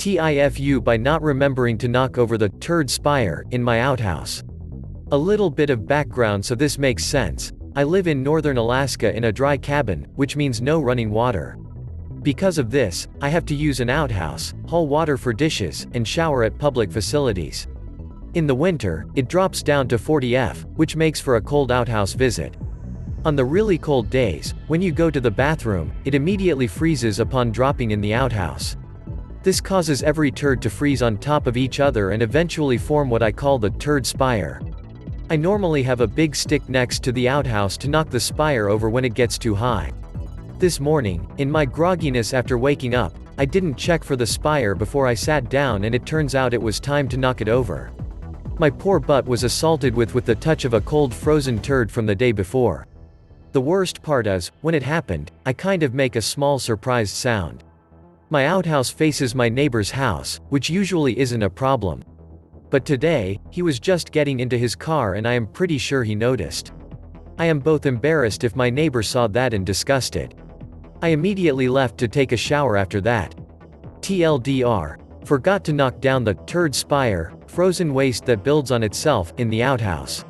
tifu by not remembering to knock over the turd spire in my outhouse. A little bit of background so this makes sense. I live in northern Alaska in a dry cabin, which means no running water. Because of this, I have to use an outhouse, haul water for dishes, and shower at public facilities. In the winter, it drops down to 40 F, which makes for a cold outhouse visit. On the really cold days, when you go to the bathroom, it immediately freezes upon dropping in the outhouse. This causes every turd to freeze on top of each other and eventually form what I call the turd spire. I normally have a big stick next to the outhouse to knock the spire over when it gets too high. This morning, in my grogginess after waking up, I didn't check for the spire before I sat down, and it turns out it was time to knock it over. My poor butt was assaulted with the touch of a cold frozen turd from the day before. The worst part is, when it happened, I kind of make a small surprised sound. My outhouse faces my neighbor's house, which usually isn't a problem. But today, he was just getting into his car and I am pretty sure he noticed. I am both embarrassed if my neighbor saw that and disgusted. I immediately left to take a shower after that. TLDR. Forgot to knock down the turd spire, frozen waste that builds on itself, in the outhouse.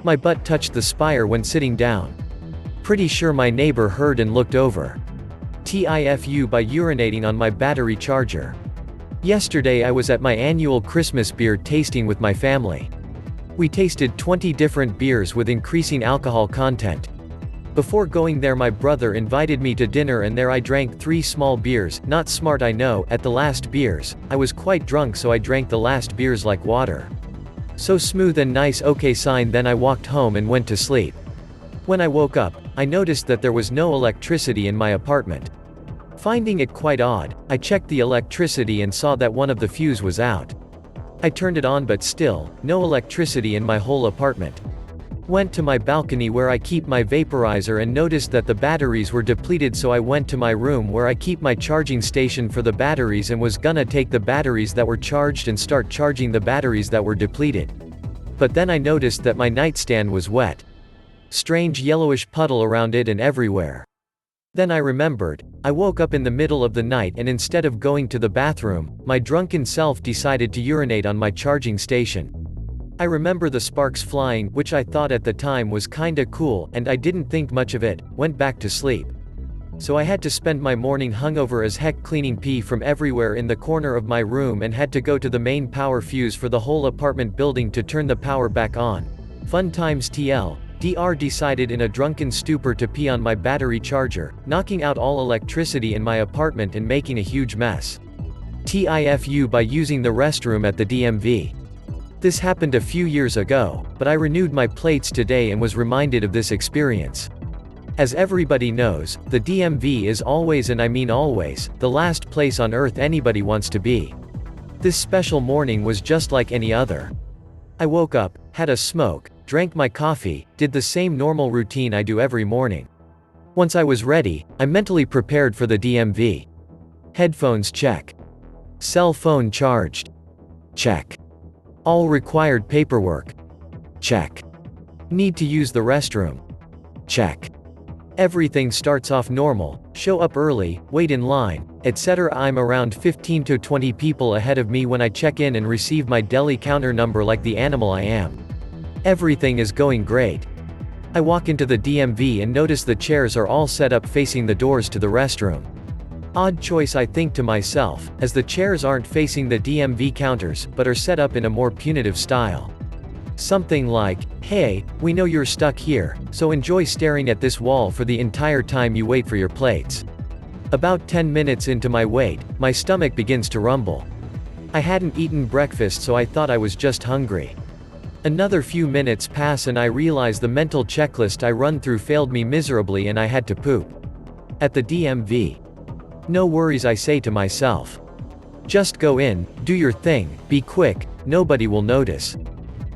My butt touched the spire when sitting down. Pretty sure my neighbor heard and looked over. TIFU by urinating on my battery charger. Yesterday I was at my annual Christmas beer tasting with my family. We tasted 20 different beers with increasing alcohol content. Before going there, my brother invited me to dinner and there I drank 3 small beers. Not smart, I know. At the last beers, I was quite drunk, so I drank the last beers like water. So smooth and nice, okay sign. Then I walked home and went to sleep. When I woke up, I noticed that there was no electricity in my apartment. Finding it quite odd, I checked the electricity and saw that one of the fuse was out. I turned it on, but still, no electricity in my whole apartment. Went to my balcony where I keep my vaporizer and noticed that the batteries were depleted, so I went to my room where I keep my charging station for the batteries and was gonna take the batteries that were charged and start charging the batteries that were depleted. But then I noticed that my nightstand was wet. Strange yellowish puddle around it and everywhere. Then I remembered, I woke up in the middle of the night and instead of going to the bathroom, my drunken self decided to urinate on my charging station. I remember the sparks flying, which I thought at the time was kinda cool, and I didn't think much of it, went back to sleep. So I had to spend my morning hungover as heck cleaning pee from everywhere in the corner of my room and had to go to the main power fuse for the whole apartment building to turn the power back on. Fun times. DR decided in a drunken stupor to pee on my battery charger, knocking out all electricity in my apartment and making a huge mess. TIFU by using the restroom at the DMV. This happened a few years ago, but I renewed my plates today and was reminded of this experience. As everybody knows, the DMV is always, and I mean always, the last place on earth anybody wants to be. This special morning was just like any other. I woke up, had a smoke, drank my coffee, did the same normal routine I do every morning. Once I was ready, I mentally prepared for the DMV. Headphones check. Cell phone charged. Check. All required paperwork. Check. Need to use the restroom. Check. Everything starts off normal, show up early, wait in line, etc. I'm around 15 to 20 people ahead of me when I check in and receive my deli counter number like the animal I am. Everything is going great. I walk into the DMV and notice the chairs are all set up facing the doors to the restroom. Odd choice, I think to myself, as the chairs aren't facing the DMV counters, but are set up in a more punitive style. Something like, hey, we know you're stuck here, so enjoy staring at this wall for the entire time you wait for your plates. About 10 minutes into my wait, my stomach begins to rumble. I hadn't eaten breakfast, so I thought I was just hungry. Another few minutes pass and I realize the mental checklist I run through failed me miserably and I had to poop. At the DMV. No worries, I say to myself. Just go in, do your thing, be quick, nobody will notice.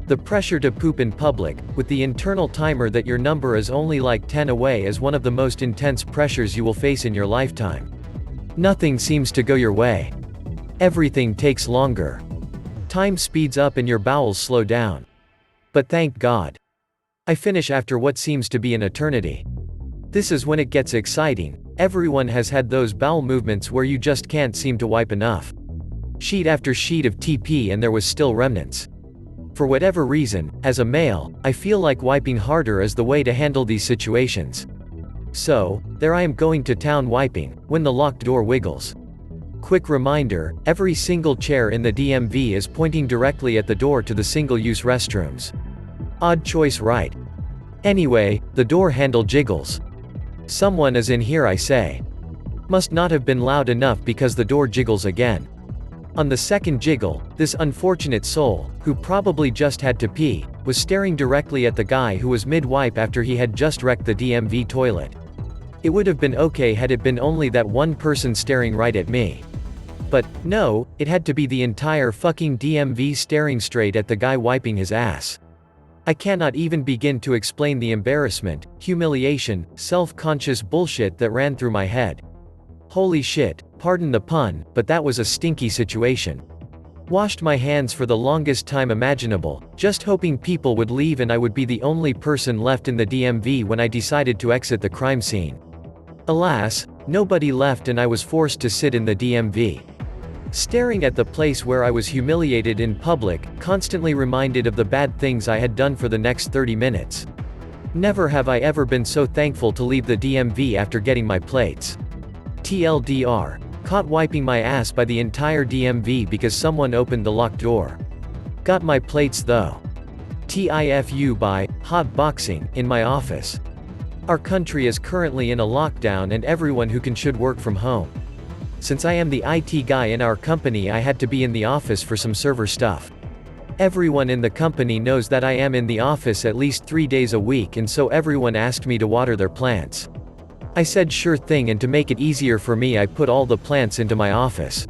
The pressure to poop in public, with the internal timer that your number is only like 10 away, is one of the most intense pressures you will face in your lifetime. Nothing seems to go your way. Everything takes longer. Time speeds up and your bowels slow down. But thank God. I finish after what seems to be an eternity. This is when it gets exciting. Everyone has had those bowel movements where you just can't seem to wipe enough. Sheet after sheet of TP and there was still remnants. For whatever reason, as a male, I feel like wiping harder is the way to handle these situations. So, there I am going to town wiping, when the locked door wiggles. Quick reminder, every single chair in the DMV is pointing directly at the door to the single-use restrooms. Odd choice, right? Anyway, the door handle jiggles. Someone is in here, I say. Must not have been loud enough because the door jiggles again. On the second jiggle, this unfortunate soul, who probably just had to pee, was staring directly at the guy who was mid-wipe after he had just wrecked the DMV toilet. It would have been okay had it been only that one person staring right at me. But, no, it had to be the entire fucking DMV staring straight at the guy wiping his ass. I cannot even begin to explain the embarrassment, humiliation, self-conscious bullshit that ran through my head. Holy shit, pardon the pun, but that was a stinky situation. Washed my hands for the longest time imaginable, just hoping people would leave and I would be the only person left in the DMV when I decided to exit the crime scene. Alas, nobody left and I was forced to sit in the DMV. Staring at the place where I was humiliated in public, constantly reminded of the bad things I had done for the next 30 minutes. Never have I ever been so thankful to leave the DMV after getting my plates. TLDR. Caught wiping my ass by the entire DMV because someone opened the locked door. Got my plates though. TIFU by hot boxing in my office. Our country is currently in a lockdown and everyone who can should work from home. Since I am the IT guy in our company, I had to be in the office for some server stuff. Everyone in the company knows that I am in the office at least 3 days a week, and so everyone asked me to water their plants. I said sure thing, and to make it easier for me I put all the plants into my office.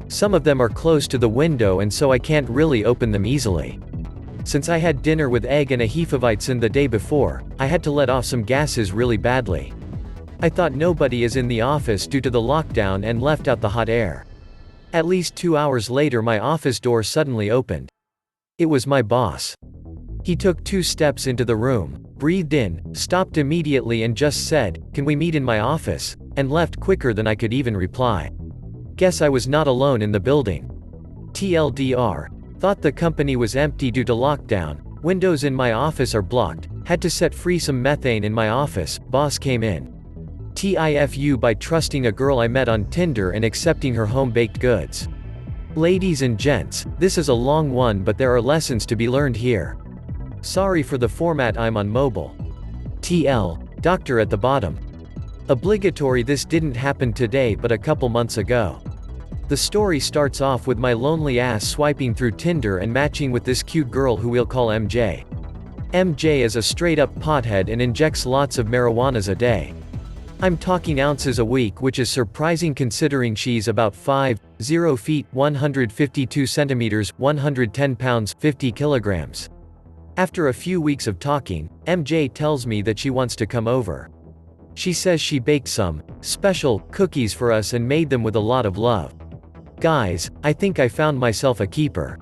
Some of them are close to the window and so I can't really open them easily. Since I had dinner with egg and a Hefeweizen the day before, I had to let off some gases really badly. I thought nobody is in the office due to the lockdown and left out the hot air. At least 2 hours later my office door suddenly opened. It was my boss. He took 2 steps into the room, breathed in, stopped immediately and just said, "Can we meet in my office?" and left quicker than I could even reply. Guess I was not alone in the building. TLDR. Thought the company was empty due to lockdown, windows in my office are blocked, had to set free some methane in my office, boss came in. TIFU by trusting a girl I met on Tinder and accepting her home-baked goods. Ladies and gents, this is a long one but there are lessons to be learned here. Sorry for the format, I'm on mobile. TL. Doctor at the bottom. Obligatory. This didn't happen today but a couple months ago. The story starts off with my lonely ass swiping through Tinder and matching with this cute girl who we'll call MJ. MJ is a straight-up pothead and injects lots of marijuanas a day. I'm talking ounces a week, which is surprising considering she's about 5'0" feet, 152 centimeters, 110 pounds, 50 kilograms. After a few weeks of talking, MJ tells me that she wants to come over. She says she baked some special cookies for us and made them with a lot of love. Guys, I think I found myself a keeper.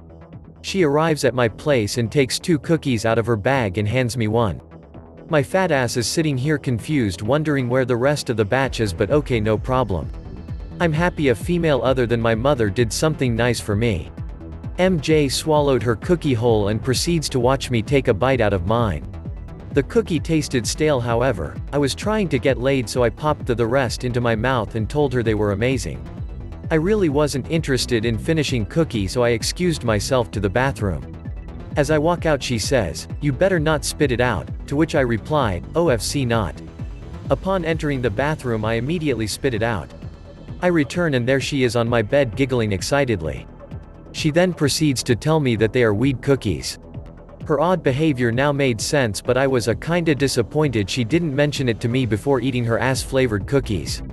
She arrives at my place and takes 2 cookies out of her bag and hands me one. My fat ass is sitting here confused, wondering where the rest of the batch is, but okay, no problem. I'm happy a female other than my mother did something nice for me. MJ swallowed her cookie whole and proceeds to watch me take a bite out of mine. The cookie tasted stale, however, I was trying to get laid so I popped the rest into my mouth and told her they were amazing. I really wasn't interested in finishing cookie so I excused myself to the bathroom. As I walk out she says, "You better not spit it out," to which I replied, "OFC not." Upon entering the bathroom I immediately spit it out. I return and there she is on my bed giggling excitedly. She then proceeds to tell me that they are weed cookies. Her odd behavior now made sense, but I was kinda disappointed she didn't mention it to me before eating her ass-flavored cookies.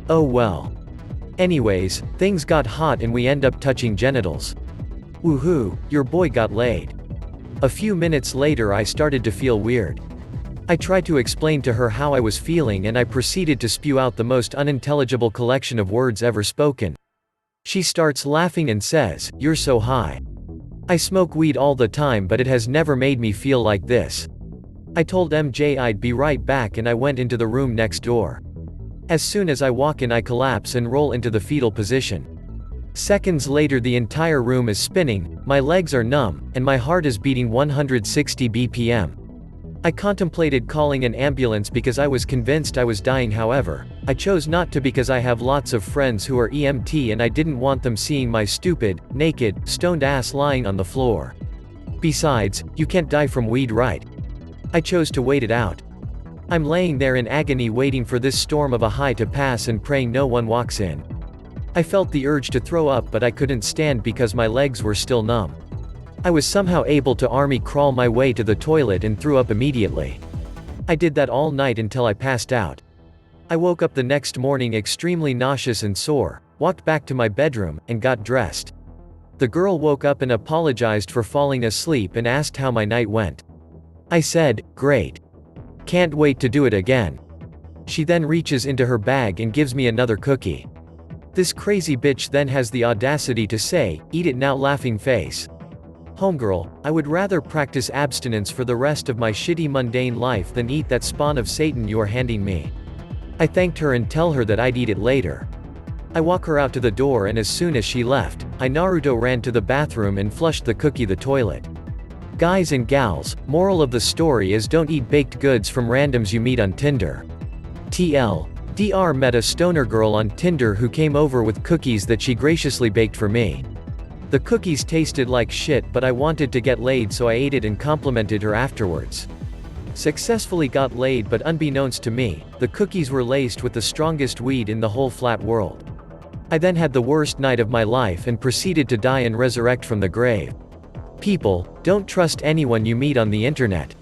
Oh well. Anyways, things got hot and we end up touching genitals. Woohoo, your boy got laid. A few minutes later I started to feel weird. I tried to explain to her how I was feeling and I proceeded to spew out the most unintelligible collection of words ever spoken. She starts laughing and says, "You're so high." I smoke weed all the time but it has never made me feel like this. I told MJ I'd be right back and I went into the room next door. As soon as I walk in I collapse and roll into the fetal position. Seconds later the entire room is spinning, my legs are numb, and my heart is beating 160 BPM. I contemplated calling an ambulance because I was convinced I was dying. However, I chose not to because I have lots of friends who are EMT and I didn't want them seeing my stupid, naked, stoned ass lying on the floor. Besides, you can't die from weed, right? I chose to wait it out. I'm laying there in agony waiting for this storm of a high to pass and praying no one walks in. I felt the urge to throw up but I couldn't stand because my legs were still numb. I was somehow able to army crawl my way to the toilet and threw up immediately. I did that all night until I passed out. I woke up the next morning extremely nauseous and sore, walked back to my bedroom, and got dressed. The girl woke up and apologized for falling asleep and asked how my night went. I said, "Great. Can't wait to do it again." She then reaches into her bag and gives me another cookie. This crazy bitch then has the audacity to say, "Eat it now, laughing face." Homegirl, I would rather practice abstinence for the rest of my shitty mundane life than eat that spawn of Satan you are handing me. I thanked her and tell her that I'd eat it later. I walk her out to the door and as soon as she left, I Naruto ran to the bathroom and flushed the cookie the toilet. Guys and gals, moral of the story is don't eat baked goods from randoms you meet on Tinder. TLDR met a stoner girl on Tinder who came over with cookies that she graciously baked for me. The cookies tasted like shit but I wanted to get laid so I ate it and complimented her afterwards. Successfully got laid but unbeknownst to me, the cookies were laced with the strongest weed in the whole flat world. I then had the worst night of my life and proceeded to die and resurrect from the grave. People, don't trust anyone you meet on the internet.